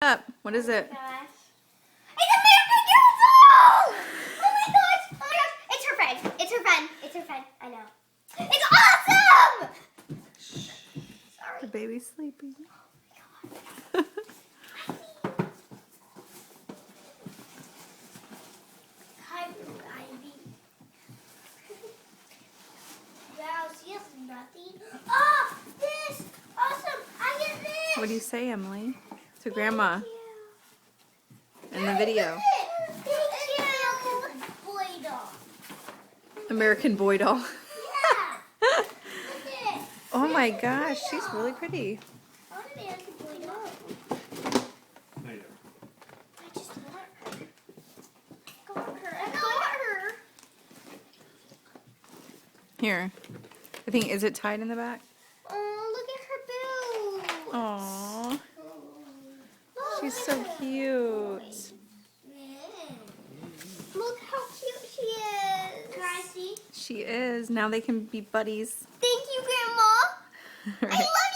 up. What is it? Oh my gosh. It's American Girl! Oh my gosh! Oh my gosh! It's her friend. It's her friend. It's her friend. I know. It's awesome! Sorry. The baby's sleeping. Hi, Ivy. Wow, she has nothing. Oh, this! Awesome! I get this! What do you say, Emily? To Grandma Thank you. in the video. Thank you. Boy doll. American Boy doll. Yeah. Look at it. Oh my gosh, she's really pretty. I want an American boy doll. I just want her. I got her. I got her. Here. I think, is it tied in the back? Oh, look at her boo. Aww. Oh, She's look so at her. cute. Look how cute she is. Can I see? She is. Now they can be buddies. Thank you, Grandma. All I right. love